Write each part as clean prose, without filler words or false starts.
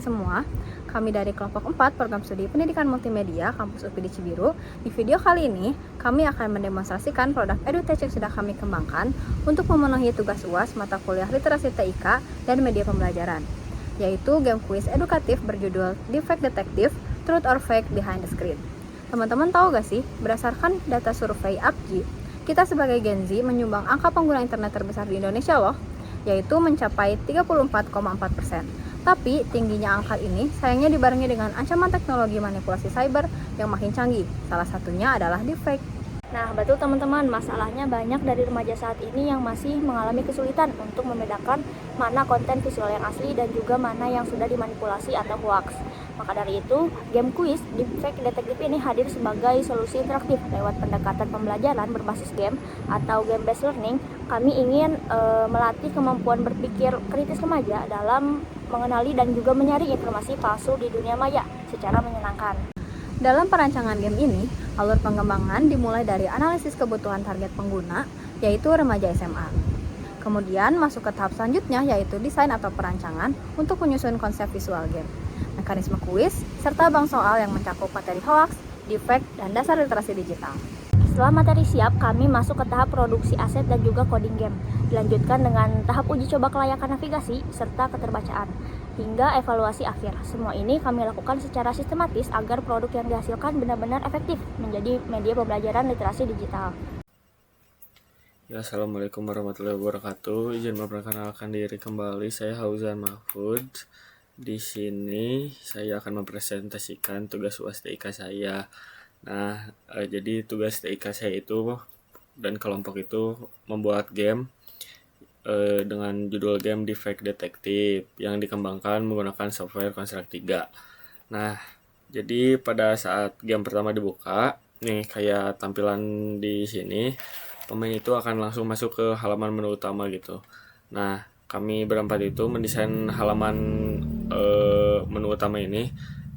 teman-teman semua. Kami dari kelompok 4 Program Studi Pendidikan Multimedia Kampus UPI di Cibiru. Di video kali ini, kami akan mendemonstrasikan produk EduTech yang sudah kami kembangkan untuk memenuhi tugas UAS mata kuliah Literasi TIK dan Media Pembelajaran, yaitu game kuis edukatif berjudul Defect Detective, Truth or Fake Behind the Screen. Teman-teman tahu gak sih, berdasarkan data survei APJI, kita sebagai Gen Z menyumbang angka pengguna internet terbesar di Indonesia loh, yaitu mencapai 34,4%. Tapi tingginya angka ini sayangnya dibarengi dengan ancaman teknologi manipulasi cyber yang makin canggih. Salah satunya adalah deepfake. Nah, betul teman-teman, masalahnya banyak dari remaja saat ini yang masih mengalami kesulitan untuk membedakan mana konten visual yang asli dan juga mana yang sudah dimanipulasi atau hoax. Maka dari itu, game kuis Defect Detective ini hadir sebagai solusi interaktif lewat pendekatan pembelajaran berbasis game atau game-based learning. Kami ingin melatih kemampuan berpikir kritis remaja dalam mengenali dan juga menyaring informasi palsu di dunia maya secara menyenangkan. Dalam perancangan game ini, alur pengembangan dimulai dari analisis kebutuhan target pengguna, yaitu remaja SMA. Kemudian masuk ke tahap selanjutnya, yaitu desain atau perancangan untuk menyusun konsep visual game, mekanisme kuis, serta bank soal yang mencakup materi hoax, defect, dan dasar literasi digital. Setelah materi siap, kami masuk ke tahap produksi aset dan juga coding game. Dilanjutkan dengan tahap uji coba kelayakan navigasi serta keterbacaan, hingga evaluasi akhir. Semua ini kami lakukan secara sistematis agar produk yang dihasilkan benar-benar efektif menjadi media pembelajaran literasi digital. Ya, Assalamualaikum warahmatullahi wabarakatuh. Izin memperkenalkan diri kembali, saya Hauzan Mahfud. Di sini saya akan mempresentasikan tugas UAS TIK saya. Nah, jadi tugas TIK saya itu dan kelompok itu membuat game dengan judul game Defect Detective yang dikembangkan menggunakan software Construct 3. Nah, jadi pada saat game pertama dibuka, nih kayak tampilan di sini, pemain itu akan langsung masuk ke halaman menu utama gitu. Nah, kami berempat itu mendesain halaman menu utama ini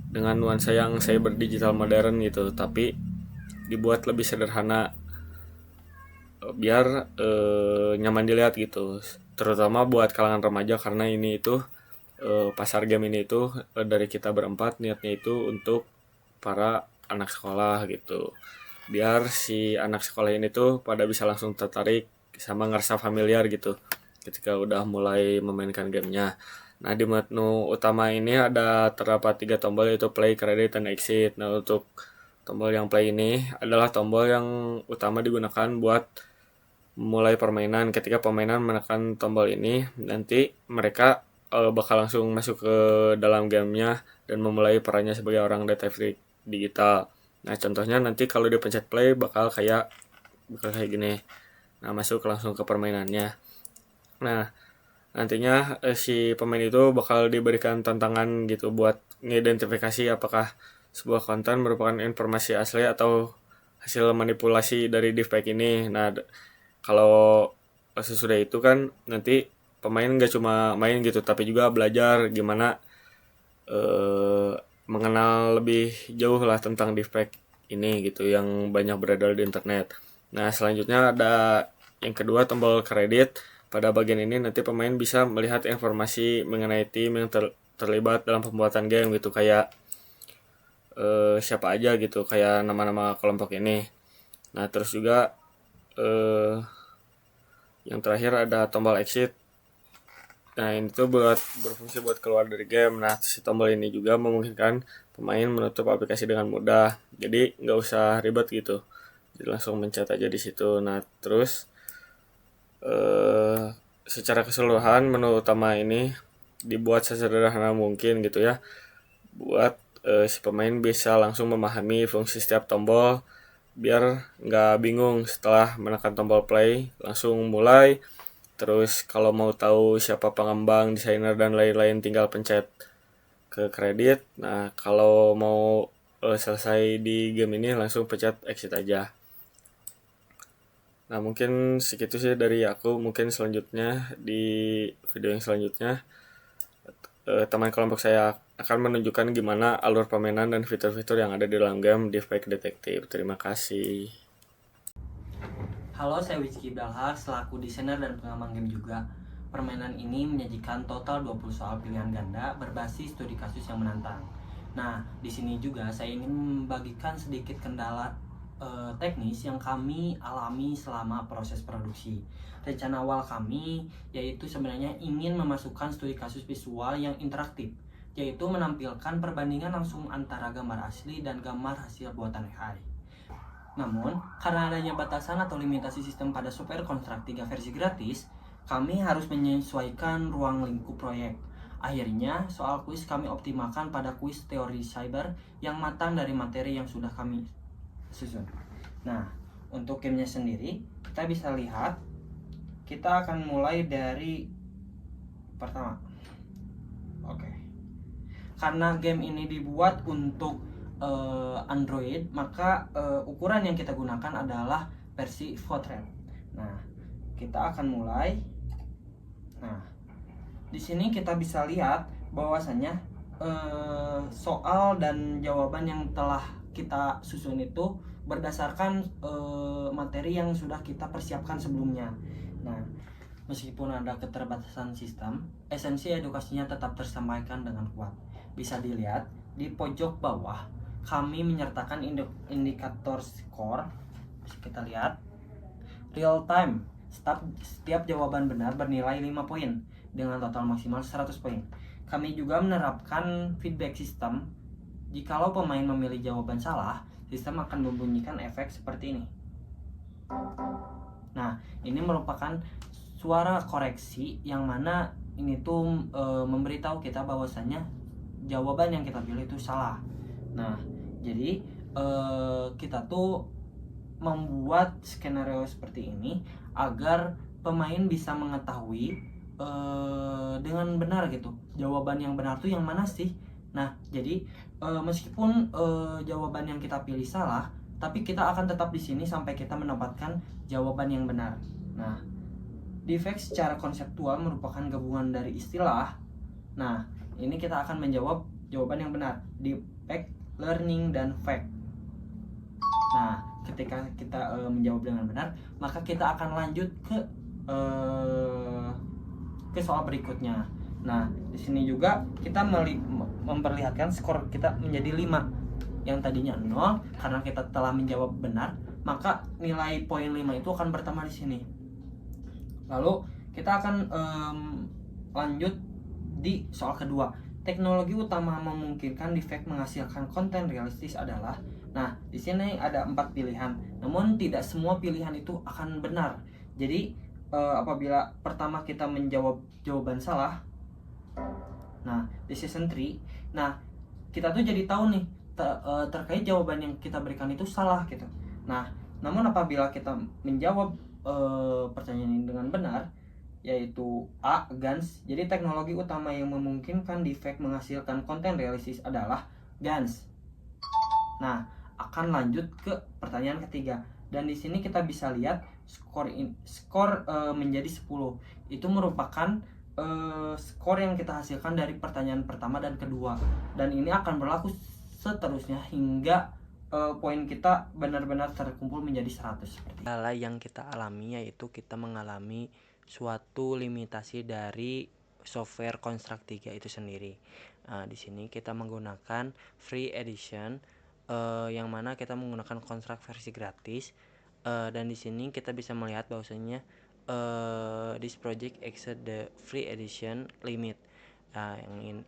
dengan nuansa yang cyber digital modern gitu, tapi dibuat lebih sederhana biar nyaman dilihat gitu, terutama buat kalangan remaja karena ini itu pasar game ini itu dari kita berempat niatnya itu untuk para anak sekolah gitu, biar si anak sekolah ini tuh pada bisa langsung tertarik sama ngerasa familiar gitu ketika udah mulai memainkan gamenya. Nah, di menu utama ini ada terdapat 3 tombol, yaitu play, credit, dan exit. Nah, untuk tombol yang play ini adalah tombol yang utama digunakan buat mulai permainan. Ketika pemainan menekan tombol ini, nanti mereka bakal langsung masuk ke dalam gamenya dan memulai perannya sebagai orang detektif digital. Nah, contohnya nanti kalau dipencet play bakal kayak gini. Nah, masuk langsung ke permainannya. Nah, nantinya si pemain itu bakal diberikan tantangan gitu buat mengidentifikasi apakah sebuah konten merupakan informasi asli atau hasil manipulasi dari deepfake ini. Nah, kalau sesudah itu kan nanti pemain nggak cuma main gitu, tapi juga belajar gimana mengenal lebih jauh lah tentang deepfake ini gitu yang banyak beredar di internet. Nah, selanjutnya ada yang kedua, tombol kredit. Pada bagian ini nanti pemain bisa melihat informasi mengenai tim yang terlibat dalam pembuatan game gitu, kayak siapa aja gitu, kayak nama-nama kelompok ini. Nah, terus juga yang terakhir ada tombol exit. Nah, ini tuh berfungsi buat keluar dari game. Nah, si tombol ini juga memungkinkan pemain menutup aplikasi dengan mudah. Jadi nggak usah ribet gitu. Jadi langsung mencet aja di situ. Nah, terus secara keseluruhan menu utama ini dibuat sesederhana mungkin gitu ya, buat si pemain bisa langsung memahami fungsi setiap tombol biar nggak bingung setelah menekan tombol play, langsung mulai. Terus kalau mau tahu siapa pengembang, desainer, dan lain-lain tinggal pencet ke kredit. Nah, kalau mau selesai di game ini langsung pencet exit aja. Nah, mungkin segitu sih dari aku. Mungkin selanjutnya di video yang selanjutnya teman kelompok saya akan menunjukkan gimana alur permainan dan fitur-fitur yang ada di dalam game Defect Detective. Terima kasih. Halo, saya Wizky Belhar, selaku desainer dan pengembang game juga. permainan ini menyajikan total 20 soal pilihan ganda berbasis studi kasus yang menantang. Nah, di sini juga saya ingin membagikan sedikit kendala teknis yang kami alami selama proses produksi. Rencana awal kami yaitu sebenarnya ingin memasukkan studi kasus visual yang interaktif, yaitu menampilkan perbandingan langsung antara gambar asli dan gambar hasil buatan AI. Namun, karena adanya batasan atau limitasi sistem pada software Construct 3 versi gratis, kami harus menyesuaikan ruang lingkup proyek. Akhirnya, soal kuis kami optimalkan pada kuis teori cyber yang matang dari materi yang sudah kami susun. Nah, untuk gamenya sendiri, kita bisa lihat, kita akan mulai dari pertama. Oke. Karena game ini dibuat untuk Android, maka ukuran yang kita gunakan adalah versi Fortran. Nah, kita akan mulai. Nah, di sini kita bisa lihat bahwasanya soal dan jawaban yang telah kita susun itu berdasarkan materi yang sudah kita persiapkan sebelumnya. Nah, meskipun ada keterbatasan sistem, esensi edukasinya tetap tersampaikan dengan kuat. Bisa dilihat di pojok bawah, kami menyertakan indikator skor. Bisa kita lihat real time. Setiap jawaban benar bernilai 5 poin dengan total maksimal 100 poin. Kami juga menerapkan feedback system. Jikalau pemain memilih jawaban salah, sistem akan membunyikan efek seperti ini. Nah, ini merupakan suara koreksi yang mana ini tuh memberitahu kita bahwasannya jawaban yang kita pilih itu salah. Nah, jadi kita tuh membuat skenario seperti ini agar pemain bisa mengetahui dengan benar gitu, jawaban yang benar tuh yang mana sih. Nah, jadi meskipun jawaban yang kita pilih salah, tapi kita akan tetap di sini sampai kita mendapatkan jawaban yang benar. Nah, defect secara konseptual merupakan gabungan dari istilah. Nah, ini kita akan menjawab jawaban yang benar, defect, learning, dan fact. Nah, ketika kita menjawab dengan benar, maka kita akan lanjut ke soal berikutnya. Nah, di sini juga kita memperlihatkan skor kita menjadi 5. Yang tadinya 0 karena kita telah menjawab benar, maka nilai poin 5 itu akan bertambah di sini. Lalu kita akan lanjut di soal kedua. Teknologi utama memungkinkan defect menghasilkan konten realistis adalah. Nah, di sini ada 4 pilihan. Namun tidak semua pilihan itu akan benar. Jadi apabila pertama kita menjawab jawaban salah, nah di season 3, nah kita tuh jadi tahu nih terkait jawaban yang kita berikan itu salah gitu. Nah, namun apabila kita menjawab pertanyaan ini dengan benar, yaitu A, GANS. Jadi teknologi utama yang memungkinkan defect menghasilkan konten realistis adalah GANS. Nah, akan lanjut ke pertanyaan ketiga. Dan di sini kita bisa lihat skor menjadi 10. Itu merupakan skor yang kita hasilkan dari pertanyaan pertama dan kedua. Dan ini akan berlaku seterusnya hingga poin kita benar-benar terkumpul menjadi 100 seperti. Kendala yang kita alami yaitu kita mengalami suatu limitasi dari software Construct 3 itu sendiri. Di sini kita menggunakan free edition, yang mana kita menggunakan Construct versi gratis, dan di sini kita bisa melihat bahwasanya this project exceed the free edition limit.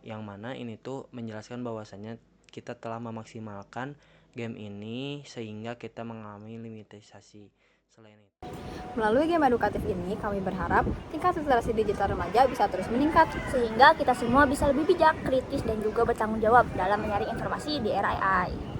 Yang mana ini tuh menjelaskan bahwasanya kita telah memaksimalkan game ini sehingga kita mengalami limitasi. Selain itu, Melalui game edukatif ini, kami berharap tingkat literasi digital remaja bisa terus meningkat, sehingga kita semua bisa lebih bijak, kritis, dan juga bertanggung jawab dalam menyaring informasi di era AI.